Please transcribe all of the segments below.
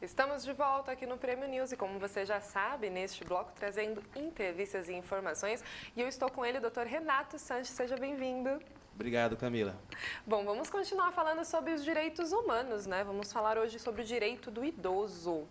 Estamos de volta aqui no Prêmio News e, como você já sabe, neste bloco trazendo entrevistas e informações. E eu estou com ele, o Dr. Renato Sanches. Seja bem-vindo. Obrigado, Camila. Bom, vamos continuar falando sobre os direitos humanos, né? Vamos falar hoje sobre o direito do idoso.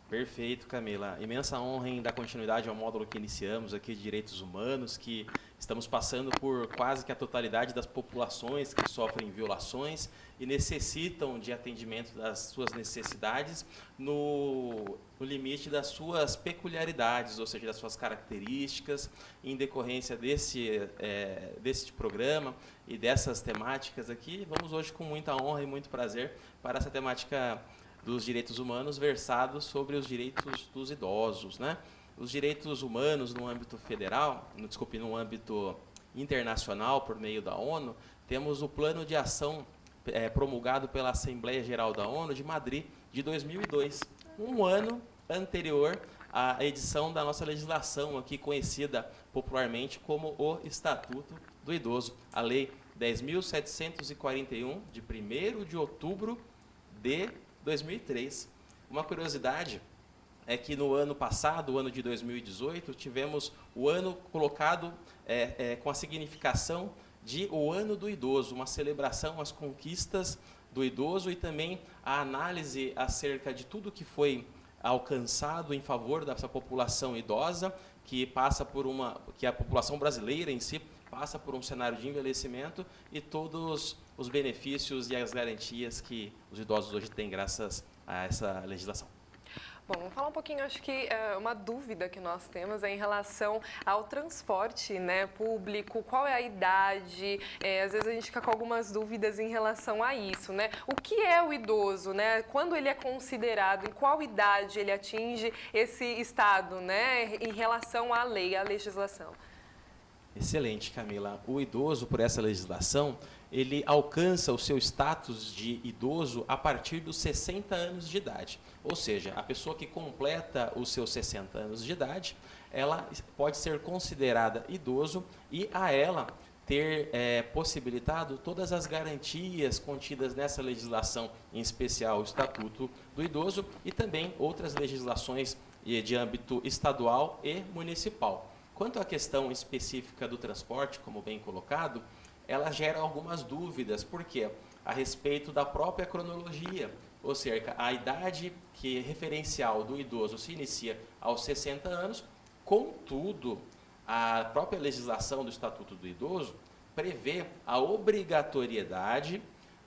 Perfeito, Camila. Imensa honra em dar continuidade ao módulo que iniciamos aqui de direitos humanos, que estamos passando por quase que a totalidade das populações que sofrem violações e necessitam de atendimento das suas necessidades no limite das suas peculiaridades, ou seja, das suas características. Em decorrência desse programa e dessas temáticas aqui, vamos hoje com muita honra e muito prazer para essa temática dos direitos humanos versados sobre os direitos dos idosos, né? Os direitos humanos no âmbito federal, no âmbito internacional por meio da ONU, temos o Plano de Ação promulgado pela Assembleia Geral da ONU de Madrid de 2002, um ano anterior à edição da nossa legislação aqui conhecida popularmente como o Estatuto do Idoso, a Lei 10.741 de 1º de outubro de 2003. Uma curiosidade é que no ano passado, o ano de 2018, tivemos o ano colocado com a significação de o Ano do Idoso, uma celebração às conquistas do idoso e também a análise acerca de tudo que foi alcançado em favor dessa população idosa, que a população brasileira em si passa por um cenário de envelhecimento e todos os benefícios e as garantias que os idosos hoje têm graças a essa legislação. Bom, vamos falar um pouquinho, acho que uma dúvida que nós temos é em relação ao transporte, né, público, qual é a idade, às vezes a gente fica com algumas dúvidas em relação a isso, né? O que é o idoso, né? Quando ele é considerado, em qual idade ele atinge esse estado, né, em relação à lei, à legislação? Excelente, Camila. O idoso, por essa legislação, ele alcança o seu status de idoso a partir dos 60 anos de idade. Ou seja, a pessoa que completa os seus 60 anos de idade, ela pode ser considerada idoso e a ela ter possibilitado todas as garantias contidas nessa legislação, em especial o Estatuto do Idoso e também outras legislações de âmbito estadual e municipal. Quanto à questão específica do transporte, como bem colocado, ela gera algumas dúvidas, porque a respeito da própria cronologia, ou seja, a idade referencial do idoso se inicia aos 60 anos, contudo, a própria legislação do Estatuto do Idoso prevê a obrigatoriedade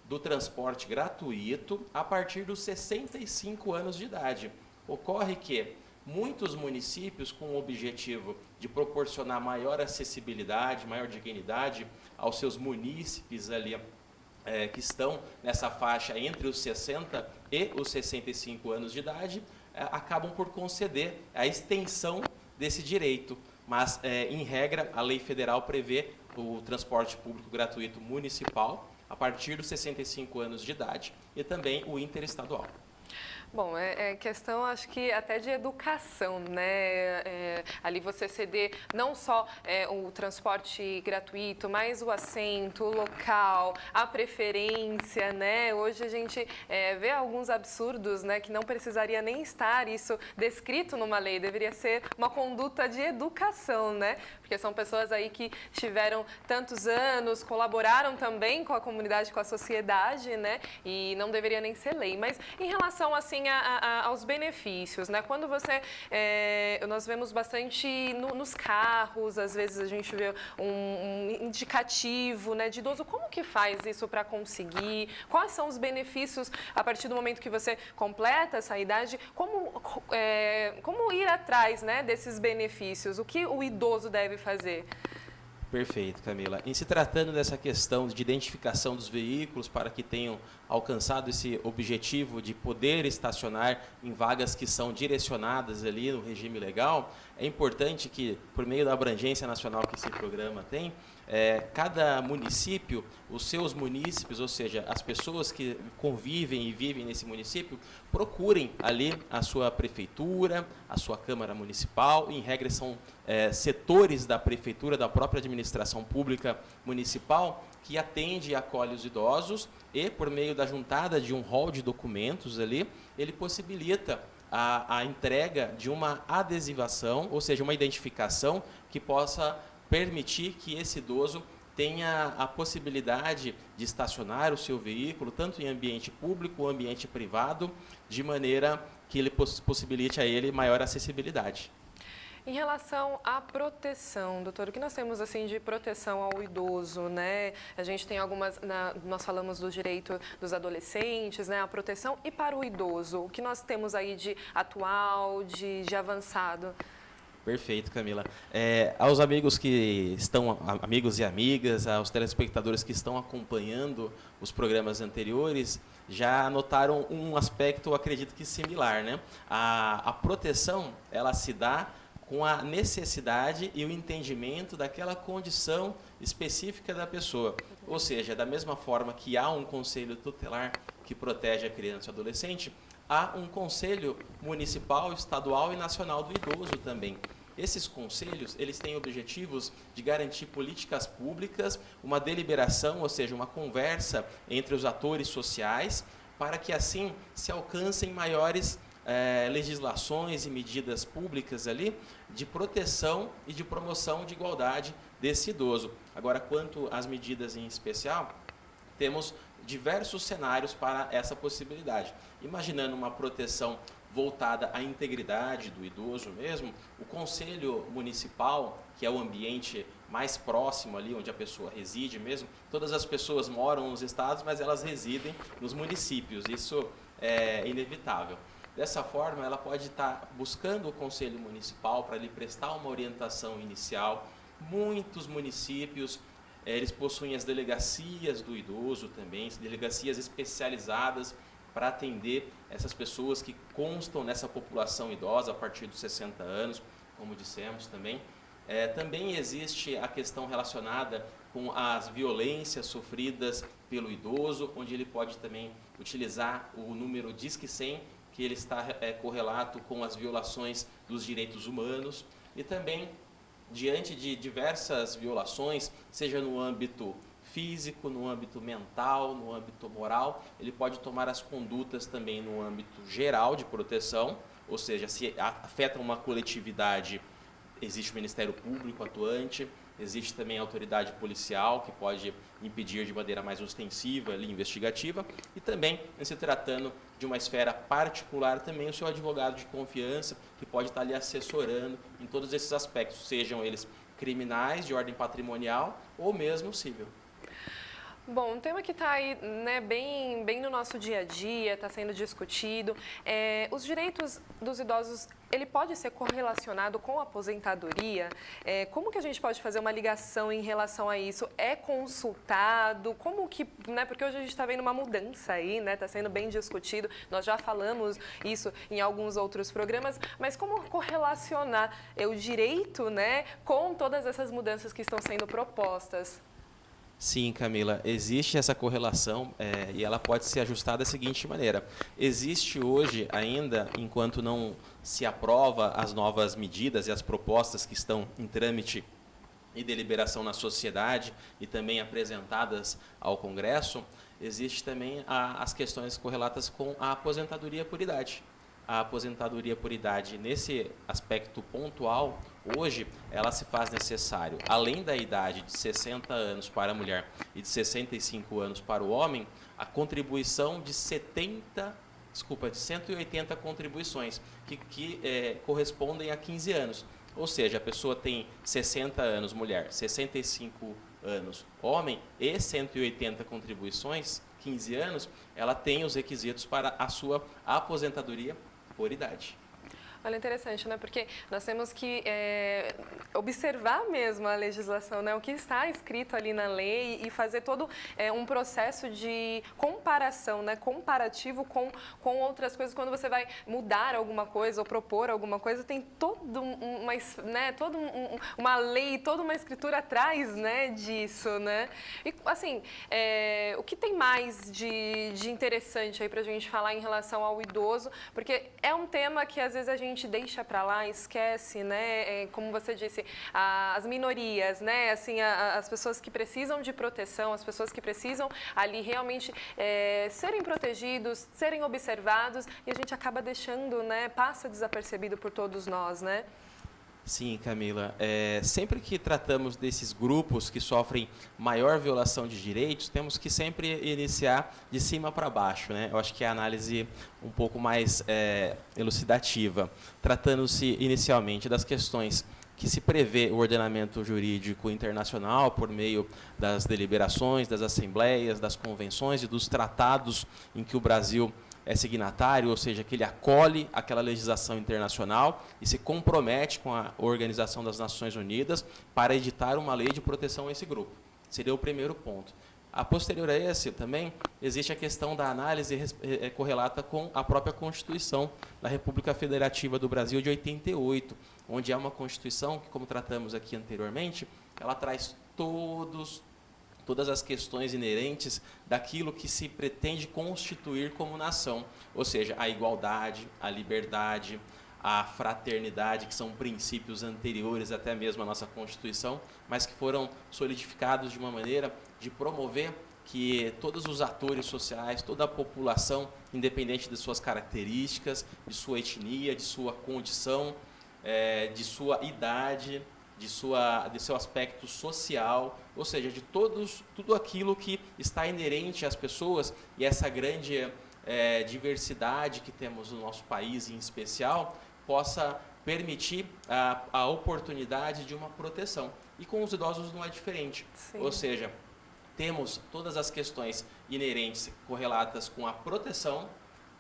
do transporte gratuito a partir dos 65 anos de idade. Ocorre que muitos municípios, com o objetivo de proporcionar maior acessibilidade, maior dignidade aos seus munícipes ali, que estão nessa faixa entre os 60 e os 65 anos de idade, acabam por conceder a extensão desse direito. Mas, em regra, a lei federal prevê o transporte público gratuito municipal a partir dos 65 anos de idade e também o interestadual. Bom, é questão, acho que até de educação, né? Ali você ceder não só o transporte gratuito, mas o assento, o local, a preferência, né? Hoje a gente vê alguns absurdos, né? Que não precisaria nem estar isso descrito numa lei, deveria ser uma conduta de educação, né? Porque são pessoas aí que tiveram tantos anos, colaboraram também com a comunidade, com a sociedade, né? E não deveria nem ser lei. Mas em relação, assim, aos benefícios, né? Quando nós vemos bastante nos carros, às vezes a gente vê um indicativo, né, de idoso. Como que faz isso para conseguir? Quais são os benefícios a partir do momento que você completa essa idade? Como ir atrás, né, desses benefícios? O que o idoso deve fazer? Perfeito, Camila. Em se tratando dessa questão de identificação dos veículos para que tenham alcançado esse objetivo de poder estacionar em vagas que são direcionadas ali no regime legal, é importante que, por meio da abrangência nacional que esse programa tem, cada município, os seus munícipes, ou seja, as pessoas que convivem e vivem nesse município, procurem ali a sua prefeitura, a sua Câmara Municipal, em regra são setores da prefeitura, da própria administração pública municipal, que atende e acolhe os idosos e, por meio da juntada de um rol de documentos ali, ele possibilita a entrega de uma adesivação, ou seja, uma identificação que possa permitir que esse idoso tenha a possibilidade de estacionar o seu veículo, tanto em ambiente público ou ambiente privado, de maneira que ele possibilite a ele maior acessibilidade. Em relação à proteção, doutor, o que nós temos assim de proteção ao idoso, né? A gente tem algumas, nós falamos do direito dos adolescentes, né? A proteção e para o idoso, o que nós temos aí de atual, de avançado? Perfeito, Camila. Aos amigos que estão, amigos e amigas, aos telespectadores que estão acompanhando os programas anteriores, já notaram um aspecto, acredito que similar, né? A proteção, ela se dá com a necessidade e o entendimento daquela condição específica da pessoa. Ou seja, da mesma forma que há um conselho tutelar que protege a criança e o adolescente, há um conselho municipal, estadual e nacional do idoso também. Esses conselhos, eles têm objetivos de garantir políticas públicas, uma deliberação, ou seja, uma conversa entre os atores sociais, para que assim se alcancem maiores legislações e medidas públicas ali de proteção e de promoção de igualdade desse idoso. Agora, quanto às medidas em especial, temos diversos cenários para essa possibilidade. Imaginando uma proteção voltada à integridade do idoso mesmo, o Conselho Municipal, que é o ambiente mais próximo ali onde a pessoa reside mesmo, todas as pessoas moram nos estados, mas elas residem nos municípios, isso é inevitável. Dessa forma, ela pode estar buscando o Conselho Municipal para lhe prestar uma orientação inicial. Muitos municípios, eles possuem as delegacias do idoso também, delegacias especializadas para atender essas pessoas que constam nessa população idosa a partir dos 60 anos, como dissemos também. Também existe a questão relacionada com as violências sofridas pelo idoso, onde ele pode também utilizar o número Disque 100, que ele está correlato com as violações dos direitos humanos, e também, diante de diversas violações, seja no âmbito físico, no âmbito mental, no âmbito moral, ele pode tomar as condutas também no âmbito geral de proteção, ou seja, se afeta uma coletividade, existe o Ministério Público atuante, existe também a autoridade policial, que pode impedir de maneira mais ostensiva, ali, investigativa, e também, em se tratando de uma esfera particular, também o seu advogado de confiança, que pode estar ali assessorando em todos esses aspectos, sejam eles criminais, de ordem patrimonial, ou mesmo civil. Bom, um tema que está aí, né, bem no nosso dia a dia, está sendo discutido, os direitos dos idosos, ele pode ser correlacionado com a aposentadoria? Como que a gente pode fazer uma ligação em relação a isso? É consultado? Como que, né, porque hoje a gente está vendo uma mudança aí, né, está sendo bem discutido, nós já falamos isso em alguns outros programas, mas como correlacionar o direito, né, com todas essas mudanças que estão sendo propostas? Sim, Camila, existe essa correlação e ela pode ser ajustada da seguinte maneira. Existe hoje ainda, enquanto não se aprova as novas medidas e as propostas que estão em trâmite e deliberação na sociedade e também apresentadas ao Congresso, existe também as questões correlatas com a aposentadoria por idade. A aposentadoria por idade, nesse aspecto pontual, hoje, ela se faz necessário, além da idade de 60 anos para a mulher e de 65 anos para o homem, a contribuição de 180 contribuições, que correspondem a 15 anos. Ou seja, a pessoa tem 60 anos, mulher, 65 anos, homem, e 180 contribuições, 15 anos, ela tem os requisitos para a sua aposentadoria por idade. Olha, interessante, né? Porque nós temos que observar mesmo a legislação, né? O que está escrito ali na lei e fazer todo um processo de comparação, né? Comparativo com outras coisas. Quando você vai mudar alguma coisa ou propor alguma coisa, tem uma lei, toda uma escritura atrás, né, disso, né? E, assim, o que tem mais de interessante aí para a gente falar em relação ao idoso? Porque é um tema que, às vezes, a gente gente deixa para lá, esquece, né? Como você disse, as minorias, né? Assim, as pessoas que precisam de proteção, as pessoas que precisam ali realmente serem protegidos, serem observados, e a gente acaba deixando, né? Passa desapercebido por todos nós, né? Sim, Camila. Sempre que tratamos desses grupos que sofrem maior violação de direitos, temos que sempre iniciar de cima para baixo, né? Eu acho que é a análise um pouco mais elucidativa, tratando-se inicialmente das questões que se prevê o ordenamento jurídico internacional por meio das deliberações, das assembleias, das convenções e dos tratados em que o Brasil é signatário, ou seja, que ele acolhe aquela legislação internacional e se compromete com a Organização das Nações Unidas para editar uma lei de proteção a esse grupo. Seria o primeiro ponto. A posterior a esse, também, existe a questão da análise correlata com a própria Constituição da República Federativa do Brasil de 88, onde é uma Constituição que, como tratamos aqui anteriormente, ela traz todas as questões inerentes daquilo que se pretende constituir como nação, ou seja, a igualdade, a liberdade, a fraternidade, que são princípios anteriores até mesmo à nossa Constituição, mas que foram solidificados de uma maneira de promover que todos os atores sociais, toda a população, independente de suas características, de sua etnia, de sua condição, de sua idade, de seu aspecto social, ou seja, de tudo aquilo que está inerente às pessoas e essa grande diversidade que temos no nosso país em especial, possa permitir a oportunidade de uma proteção. E com os idosos não é diferente. Sim. Ou seja, temos todas as questões inerentes, correlatas com a proteção,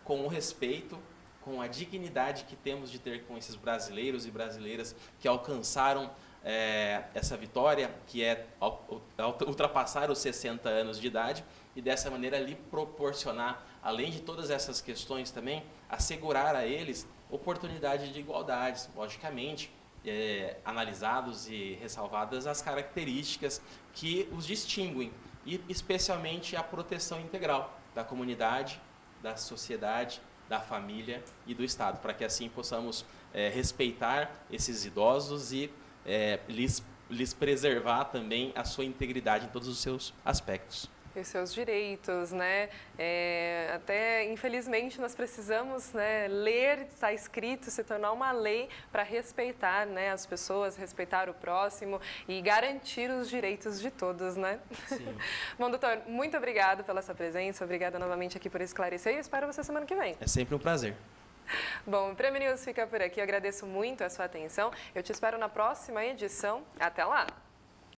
com o respeito, com a dignidade que temos de ter com esses brasileiros e brasileiras que alcançaram essa vitória, que é ultrapassar os 60 anos de idade, e dessa maneira lhe proporcionar, além de todas essas questões também, assegurar a eles oportunidade de igualdade, logicamente, analisados e ressalvadas as características que os distinguem, e especialmente a proteção integral da comunidade, da sociedade, da família e do Estado, para que assim possamos respeitar esses idosos e lhes preservar também a sua integridade em todos os seus aspectos. E os seus direitos, né? Até, infelizmente, nós precisamos, né, ler, está escrito, se tornar uma lei para respeitar, né, as pessoas, respeitar o próximo e garantir os direitos de todos, né? Sim. Bom, doutor, muito obrigado pela sua presença, obrigada novamente aqui por esclarecer e espero você semana que vem. É sempre um prazer. Bom, o Prêmio News fica por aqui, eu agradeço muito a sua atenção, eu te espero na próxima edição, até lá!